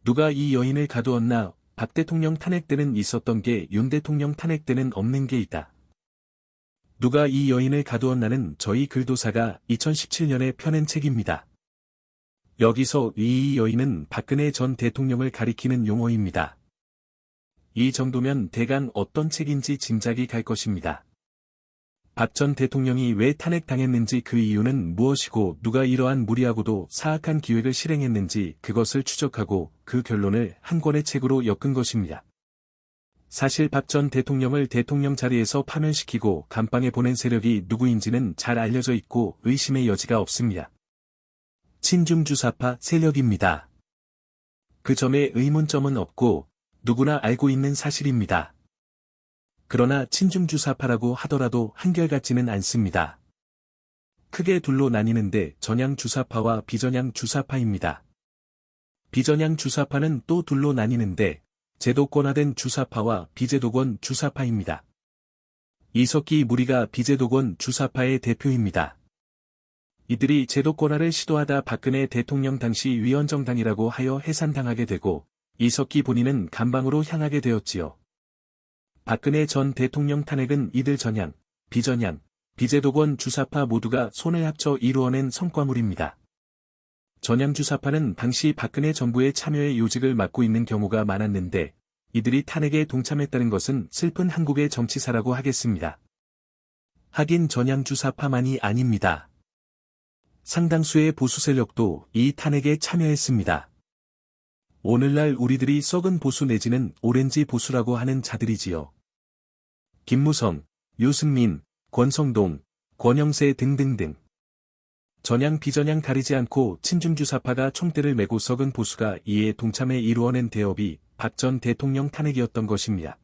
누가 이 여인을 가두었나? 박 대통령 탄핵 때는 있었던 게 윤 대통령 탄핵 때는 없는 게 있다. 누가 이 여인을 가두었나는 저희 글도사가 2017년에 펴낸 책입니다. 여기서 이 여인은 박근혜 전 대통령을 가리키는 용어입니다. 이 정도면 대강 어떤 책인지 짐작이 갈 것입니다. 박 전 대통령이 왜 탄핵당했는지 그 이유는 무엇이고 누가 이러한 무리하고도 사악한 기획을 실행했는지 그것을 추적하고 그 결론을 한 권의 책으로 엮은 것입니다. 사실 박 전 대통령을 대통령 자리에서 파면시키고 감방에 보낸 세력이 누구인지는 잘 알려져 있고 의심의 여지가 없습니다. 친중주사파 세력입니다. 그 점에 의문점은 없고 누구나 알고 있는 사실입니다. 그러나 친중주사파라고 하더라도 한결같지는 않습니다. 크게 둘로 나뉘는데 전향주사파와 비전향주사파입니다. 비전향주사파는 또 둘로 나뉘는데 제도권화된 주사파와 비제도권 주사파입니다. 이석기 무리가 비제도권 주사파의 대표입니다. 이들이 제도권화를 시도하다 박근혜 대통령 당시 위원정당이라고 하여 해산당하게 되고 이석기 본인은 감방으로 향하게 되었지요. 박근혜 전 대통령 탄핵은 이들 전향, 비전향, 비제도권 주사파 모두가 손을 합쳐 이루어낸 성과물입니다. 전향주사파는 당시 박근혜 정부의 참여의 요직을 맡고 있는 경우가 많았는데 이들이 탄핵에 동참했다는 것은 슬픈 한국의 정치사라고 하겠습니다. 하긴 전향주사파만이 아닙니다. 상당수의 보수 세력도 이 탄핵에 참여했습니다. 오늘날 우리들이 썩은 보수 내지는 오렌지 보수라고 하는 자들이지요. 김무성, 유승민, 권성동, 권영세 등등등. 전향 비전향 가리지 않고 친중주사파가 총대를 메고 썩은 보수가 이에 동참해 이루어낸 대업이 박 전 대통령 탄핵이었던 것입니다.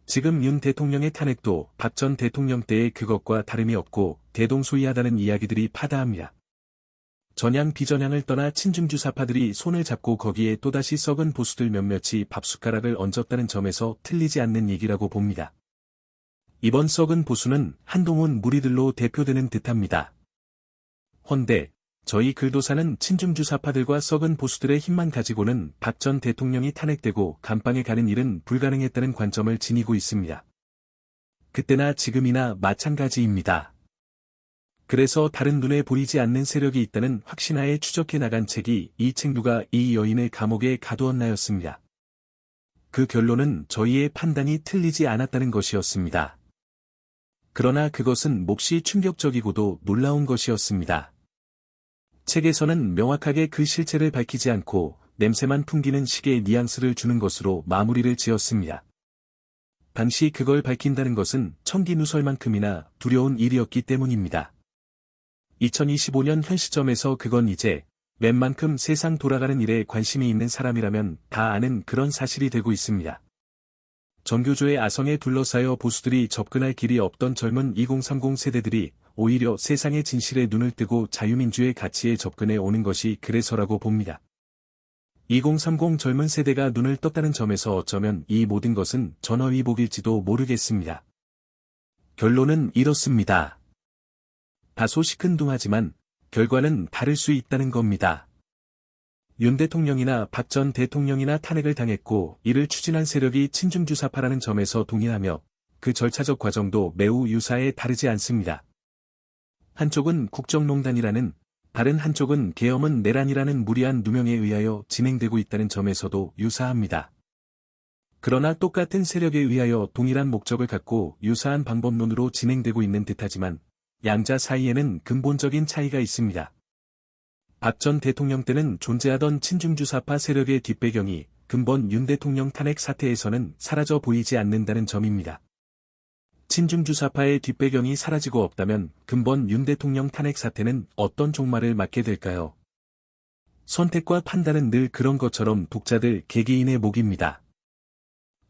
지금 윤 대통령의 탄핵도 박 전 대통령 때의 그것과 다름이 없고 대동소이하다는 이야기들이 파다합니다. 전향 비전향을 떠나 친중주사파들이 손을 잡고 거기에 또다시 썩은 보수들 몇몇이 밥숟가락을 얹었다는 점에서 틀리지 않는 얘기라고 봅니다. 이번 썩은 보수는 한동훈 무리들로 대표되는 듯합니다. 헌데 저희 글도사는 친중주사파들과 썩은 보수들의 힘만 가지고는 박 전 대통령이 탄핵되고 감방에 가는 일은 불가능했다는 관점을 지니고 있습니다. 그때나 지금이나 마찬가지입니다. 그래서 다른 눈에 보이지 않는 세력이 있다는 확신하에 추적해 나간 책이 이 책 누가 이 여인을 감옥에 가두었나였습니다. 그 결론은 저희의 판단이 틀리지 않았다는 것이었습니다. 그러나 그것은 몹시 충격적이고도 놀라운 것이었습니다. 책에서는 명확하게 그 실체를 밝히지 않고 냄새만 풍기는 식의 뉘앙스를 주는 것으로 마무리를 지었습니다. 당시 그걸 밝힌다는 것은 청기누설만큼이나 두려운 일이었기 때문입니다. 2025년 현 시점에서 그건 이제 웬만큼 세상 돌아가는 일에 관심이 있는 사람이라면 다 아는 그런 사실이 되고 있습니다. 정교조의 아성에 둘러싸여 보수들이 접근할 길이 없던 젊은 2030 세대들이 오히려 세상의 진실에 눈을 뜨고 자유민주의 가치에 접근해 오는 것이 그래서라고 봅니다. 2030 젊은 세대가 눈을 떴다는 점에서 어쩌면 이 모든 것은 전화위복일지도 모르겠습니다. 결론은 이렇습니다. 다소 시큰둥하지만 결과는 다를 수 있다는 겁니다. 윤 대통령이나 박 전 대통령이나 탄핵을 당했고 이를 추진한 세력이 친중주사파라는 점에서 동의하며 그 절차적 과정도 매우 유사해 다르지 않습니다. 한쪽은 국정농단이라는, 다른 한쪽은 계엄은 내란이라는 무리한 누명에 의하여 진행되고 있다는 점에서도 유사합니다. 그러나 똑같은 세력에 의하여 동일한 목적을 갖고 유사한 방법론으로 진행되고 있는 듯하지만 양자 사이에는 근본적인 차이가 있습니다. 박 전 대통령 때는 존재하던 친중주사파 세력의 뒷배경이 근본 윤 대통령 탄핵 사태에서는 사라져 보이지 않는다는 점입니다. 친중주사파의 뒷배경이 사라지고 없다면 근본 윤 대통령 탄핵 사태는 어떤 종말을 맞게 될까요? 선택과 판단은 늘 그런 것처럼 독자들 개개인의 몫입니다.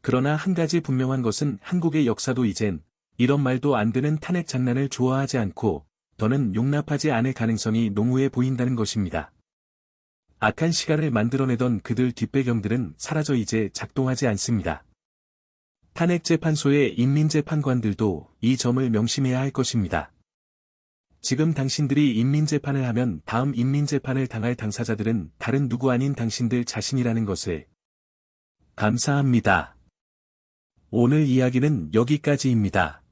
그러나 한 가지 분명한 것은 한국의 역사도 이젠 이런 말도 안 되는 탄핵 장난을 좋아하지 않고 더는 용납하지 않을 가능성이 농후해 보인다는 것입니다. 악한 시간을 만들어내던 그들 뒷배경들은 사라져 이제 작동하지 않습니다. 탄핵재판소의 인민재판관들도 이 점을 명심해야 할 것입니다. 지금 당신들이 인민재판을 하면 다음 인민재판을 당할 당사자들은 다른 누구 아닌 당신들 자신이라는 것을. 감사합니다. 오늘 이야기는 여기까지입니다.